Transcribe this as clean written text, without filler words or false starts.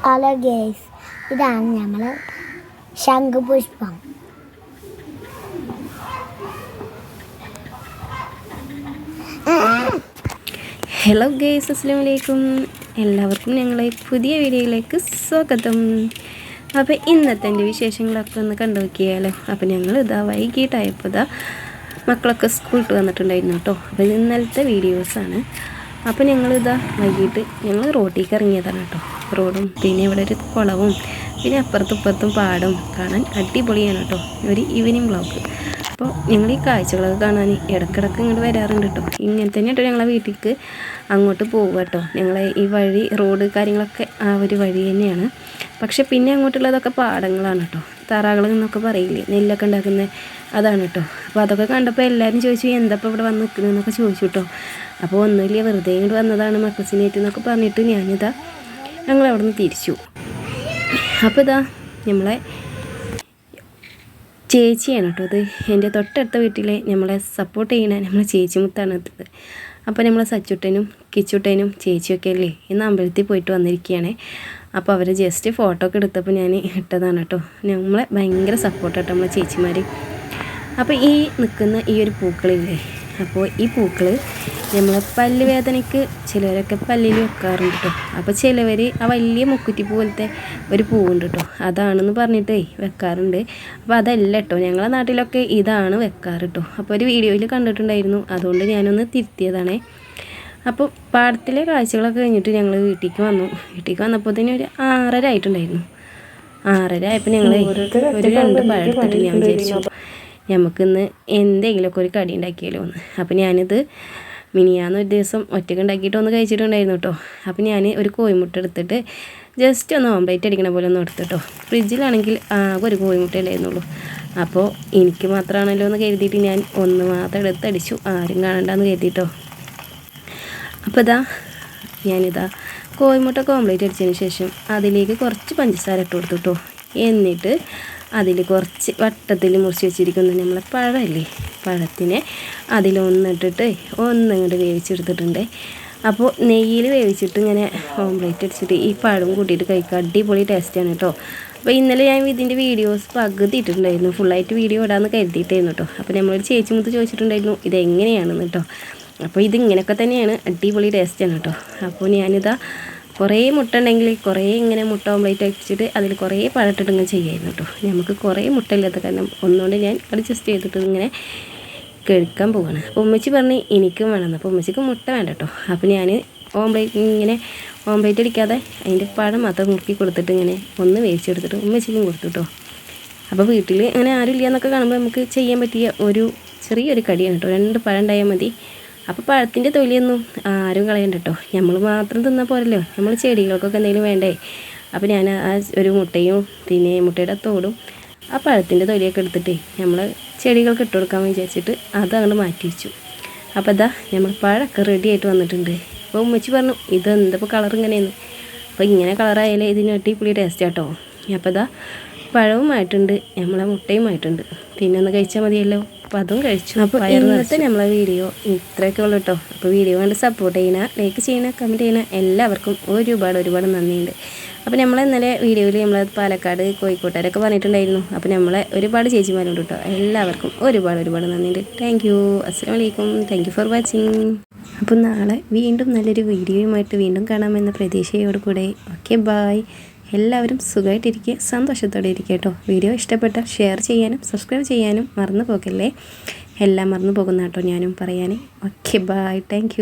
Hello guys, ഇതാണ് നമ്മൾ ശംഖുപുഷ്പം. Hello guys, അസ്സലാമു അലൈക്കും. എല്ലാവർക്കും ഞങ്ങളെ പുതിയ വീഡിയോയിലേക്ക് സ്വാഗതം. അപ്പോൾ ഇന്നത്തെ എൻ്റെ വിശേഷങ്ങളൊക്കെ ഒന്ന് കണ്ടു നോക്കിയാലോ. അപ്പോൾ ഞങ്ങൾ വൈകിട്ടായപ്പോൾ മക്കളൊക്കെ സ്കൂളിൽ വന്നിട്ടുണ്ടായിരുന്നു കേട്ടോ. അപ്പോൾ ഇത് ഇന്നലത്തെ വീഡിയോസാണ്. അപ്പോൾ വൈകിട്ട് ഞങ്ങൾ റോഡിലേക്ക് ഇറങ്ങിയതാണ് കേട്ടോ. റോഡും പിന്നെ ഇവിടെ ഒരു കുളവും പിന്നെ അപ്പുറത്തും ഇപ്പുറത്തും പാടം കാണാൻ അടിപൊളിയാണ് കേട്ടോ. ഒരു ഈവനിങ് വ്ളോഗ്. അപ്പോൾ ഞങ്ങൾ ഈ കാഴ്ചകളൊക്കെ കാണാൻ ഇടയ്ക്കിടയ്ക്ക് ഇങ്ങോട്ട് വരാറുണ്ട് കേട്ടോ. ഇങ്ങനെ തന്നെ കേട്ടോ ഞങ്ങളെ വീട്ടിലേക്ക് അങ്ങോട്ട് പോകുക കേട്ടോ. ഞങ്ങളെ ഈ വഴി റോഡ് കാര്യങ്ങളൊക്കെ ആ ഒരു വഴി തന്നെയാണ്. പക്ഷെ പിന്നെ അങ്ങോട്ടുള്ളതൊക്കെ പാടങ്ങളാണ് കേട്ടോ. തറകൾ എന്നൊക്കെ പറയില്ലേ, നെല്ലൊക്കെ ഉണ്ടാക്കുന്നത്, അതാണ് കേട്ടോ. അപ്പോൾ അതൊക്കെ കണ്ടപ്പോൾ എല്ലാവരും ചോദിച്ചു എന്താ ഇപ്പോൾ ഇവിടെ വന്ന് നിൽക്കുന്നതെന്നൊക്കെ ചോദിച്ചു കേട്ടോ. അപ്പോൾ ഒന്നുമില്ല, വെറുതെ ഇങ്ങോട്ട് വന്നതാണ് മക്കൾസിനേറ്റ് എന്നൊക്കെ പറഞ്ഞിട്ട് ഞങ്ങളവിടെ നിന്ന് തിരിച്ചു. അപ്പോൾ നമ്മളെ ചേച്ചിയാണ് കേട്ടോ. അത് എൻ്റെ തൊട്ടടുത്ത വീട്ടിലെ നമ്മളെ സപ്പോർട്ട് ചെയ്യണ നമ്മളെ ചേച്ചി മുത്താണ് എത്തത്. അപ്പോൾ നമ്മളെ സച്ചുട്ടനും കിച്ചുട്ടനും ചേച്ചിയൊക്കെ അല്ലേ ഇന്ന് അമ്പലത്തിൽ പോയിട്ട് വന്നിരിക്കുകയാണ്. അപ്പോൾ അവർ ജസ്റ്റ് ഫോട്ടോ ഒക്കെ എടുത്തപ്പോൾ ഞാൻ ഇട്ടതാണ് കേട്ടോ. നമ്മളെ ഭയങ്കര സപ്പോർട്ട് കേട്ടോ നമ്മളെ ചേച്ചിമാർ. അപ്പോൾ ഈ നിൽക്കുന്ന ഈ ഒരു പൂക്കളില്ലേ, അപ്പോൾ ഈ പൂക്കൾ നമ്മൾ പല്ല് വേദനയ്ക്ക് ചിലവരൊക്കെ പല്ലിൽ വെക്കാറുണ്ട് കേട്ടോ. അപ്പോൾ ചിലവർ ആ വലിയ മുക്കുറ്റി പോലത്തെ ഒരു പൂവുണ്ട് കേട്ടോ, അതാണെന്ന് പറഞ്ഞിട്ടേ വെക്കാറുണ്ട്. അപ്പോൾ അതല്ല കേട്ടോ, ഞങ്ങളെ നാട്ടിലൊക്കെ ഇതാണ് വെക്കാറ് കേട്ടോ. അപ്പോൾ ഒരു വീഡിയോയിൽ കണ്ടിട്ടുണ്ടായിരുന്നു, അതുകൊണ്ട് ഞാനൊന്ന് തിരുത്തിയതാണേ. അപ്പോൾ പാടത്തിലെ കാഴ്ചകളൊക്കെ കഴിഞ്ഞിട്ട് ഞങ്ങൾ വീട്ടിലേക്ക് വന്നു. വീട്ടിലേക്ക് വന്നപ്പോൾ തന്നെ ഒരു 6:30 ആയിട്ടുണ്ടായിരുന്നു. 6:30 ആയപ്പോൾ ഞങ്ങൾ ഒരു 2 പഴം എടുത്തിട്ട് ഞാൻ വിചാരിച്ചു നമുക്കിന്ന് എന്തെങ്കിലുമൊക്കെ ഒരു കടി ഉണ്ടാക്കിയാലോ എന്ന്. അപ്പോൾ ഞാനിത് മിനിയാന്ന് ഒരു ദിവസം ഒറ്റയ്ക്ക് ഉണ്ടാക്കിയിട്ട് ഒന്ന് കഴിച്ചിട്ടുണ്ടായിരുന്നു കേട്ടോ. അപ്പോൾ ഞാൻ ഒരു കോഴിമുട്ട എടുത്തിട്ട് ജസ്റ്റ് ഒന്ന് ഓംലേറ്റ് അടിക്കണ പോലെ ഒന്ന് എടുത്തിട്ടോ. ഫ്രിഡ്ജിലാണെങ്കിൽ ആകെ ഒരു കോഴിമുട്ട ഉണ്ടായിരുന്നുള്ളൂ. അപ്പോൾ എനിക്ക് മാത്രമാണല്ലോ എന്ന് കരുതിയിട്ട് ഞാൻ ഒന്ന് മാത്രം എടുത്തടിച്ചു, ആരും കാണണ്ടെന്ന് കരുതിയിട്ടോ. അപ്പോൾ ഞാനിതാ കോഴിമുട്ട ഓംലേറ്റ് അടിച്ചതിന് ശേഷം അതിലേക്ക് കുറച്ച് പഞ്ചസാര ഇട്ട് കൊടുത്തു കേട്ടോ. എന്നിട്ട് അതിൽ കുറച്ച് വട്ടത്തിൽ മുറിച്ച് വെച്ചിരിക്കുന്ന നമ്മളെ പഴമല്ലേ, പഴത്തിനെ അതിലൊന്നിട്ടിട്ട് ഒന്നിങ്ങോട്ട് വേവിച്ചെടുത്തിട്ടുണ്ട്. അപ്പോൾ നെയ്യിൽ വേവിച്ചിട്ട് ഇങ്ങനെ ഓംലേറ്റ് അടിച്ചിട്ട് ഈ പഴം കൂട്ടിയിട്ട് കഴിക്കുക, അടിപൊളി ടേസ്റ്റാണ് കേട്ടോ. അപ്പോൾ ഇന്നലെ ഞാൻ ഇതിൻ്റെ വീഡിയോസ് പകുതി ഇട്ടിട്ടുണ്ടായിരുന്നു, ഫുള്ളായിട്ട് വീഡിയോ ഇടാമെന്ന് കരുതിയിട്ടായിരുന്നു കേട്ടോ. അപ്പോൾ നമ്മളൊരു ചേച്ചി മുത്ത് ചോദിച്ചിട്ടുണ്ടായിരുന്നു ഇതെങ്ങനെയാണെന്ന് കേട്ടോ. അപ്പോൾ ഇതിങ്ങനെയൊക്കെ തന്നെയാണ്, അടിപൊളി ടേസ്റ്റാണ് കേട്ടോ. അപ്പോൾ ഞാനിതാ കുറേ മുട്ട ഉണ്ടെങ്കിൽ കുറേ ഇങ്ങനെ മുട്ട ഓംലേറ്റ് അടിച്ചിട്ട് അതിൽ കുറേ പഴട്ടിട്ട് ഇങ്ങനെ ചെയ്യായിരുന്നു കേട്ടോ. നമുക്ക് കുറേ മുട്ട ഇല്ലാത്ത കാരണം ഒന്നുകൊണ്ട് ഞാൻ അഡ്ജസ്റ്റ് ചെയ്തിട്ട് ഇങ്ങനെ കഴിക്കാൻ പോവാണ്. അപ്പോൾ ഉമ്മച്ചി പറഞ്ഞ് എനിക്കും വേണമെന്ന്. അപ്പോൾ ഉമ്മച്ചിക്ക് മുട്ട വേണ്ട കേട്ടോ. അപ്പോൾ ഞാൻ ഓംലേറ്റ് അടിക്കാതെ അതിൻ്റെ പഴം മാത്രം മുറുക്കി കൊടുത്തിട്ട് ഇങ്ങനെ ഒന്ന് വേവിച്ചെടുത്തിട്ട് ഉമ്മച്ചിക്കും കൊടുത്തു കേട്ടോ. അപ്പോൾ വീട്ടിൽ അങ്ങനെ ആരും ഇല്ല എന്നൊക്കെ കാണുമ്പോൾ നമുക്ക് ചെയ്യാൻ പറ്റിയ ഒരു ചെറിയൊരു കടിയാണ് കേട്ടോ. 2 പഴം ഉണ്ടായാൽ മതി. അപ്പോൾ പഴത്തിൻ്റെ തൊലിയൊന്നും ആരും കളയണ്ട കേട്ടോ, നമ്മൾ മാത്രം തിന്നാൽ പോരല്ലോ, നമ്മൾ ചെടികൾക്കൊക്കെ എന്തെങ്കിലും വേണ്ടേ. അപ്പോൾ ഞാൻ ആ ഒരു മുട്ടയും പിന്നെ മുട്ടയുടെ തോടും ആ പഴത്തിൻ്റെ തൊലിയൊക്കെ എടുത്തിട്ട് നമ്മൾ ചെടികൾക്ക് ഇട്ട് കൊടുക്കാൻ വിചാരിച്ചിട്ട് അത് അങ്ങോട്ട് മാറ്റി വെച്ചു. അപ്പോൾ നമ്മൾ പഴമൊക്കെ റെഡി ആയിട്ട് വന്നിട്ടുണ്ട്. അപ്പോൾ ഉമ്മച്ചി പറഞ്ഞു ഇതെന്തപ്പോൾ കളർ ഇങ്ങനെയെന്ന്. അപ്പോൾ ഇങ്ങനെ കളറായാലേ ഇതിന് അടിപൊളി ടേസ്റ്റ് കേട്ടോ. അപ്പോൾ പഴവുമായിട്ടുണ്ട്, നമ്മളെ മുട്ടയുമായിട്ടുണ്ട്, പിന്നെ ഒന്ന് കഴിച്ചാൽ മതിയല്ലോ. അപ്പോൾ അതും കഴിച്ചു. അപ്പോൾ ഇന്നത്തെ നമ്മളെ വീഡിയോ ഇത്രയൊക്കെ ഉള്ളൂ കേട്ടോ. അപ്പോൾ വീഡിയോ കണ്ട് സപ്പോർട്ട് ചെയ്യണ, ലൈക്ക് ചെയ്യണ, കമൻറ്റ് ചെയ്യണ എല്ലാവർക്കും ഒരുപാട് നന്ദിയുണ്ട്. അപ്പോൾ നമ്മൾ ഇന്നലെ വീഡിയോയിൽ നമ്മൾ പാലക്കാട് കോഴിക്കോട്ടുകാരൊക്കെ പറഞ്ഞിട്ടുണ്ടായിരുന്നു. അപ്പോൾ നമ്മളെ ഒരുപാട് ചേച്ചിമാരുണ്ട് കേട്ടോ. എല്ലാവർക്കും ഒരുപാട് നന്ദിയുണ്ട്. Thank you. അസ്സലാമു അലൈക്കും. Thank you for watching. അപ്പോൾ നാളെ വീണ്ടും നല്ലൊരു വീഡിയോയുമായിട്ട് വീണ്ടും കാണാമെന്ന പ്രതീക്ഷയോടുകൂടെ ഓക്കെ ബായ്. എല്ലാവരും സുഖമായിട്ടിരിക്കുക, സന്തോഷത്തോടെ ഇരിക്കുക കേട്ടോ. വീഡിയോ ഇഷ്ടപ്പെട്ടാൽ ഷെയർ ചെയ്യാനും സബ്സ്ക്രൈബ് ചെയ്യാനും മറന്നു പോകല്ലേ. എല്ലാം മറന്നു പോകുന്ന കേട്ടോ ഞാനും പറയാൻ. Okay bye. Thank U.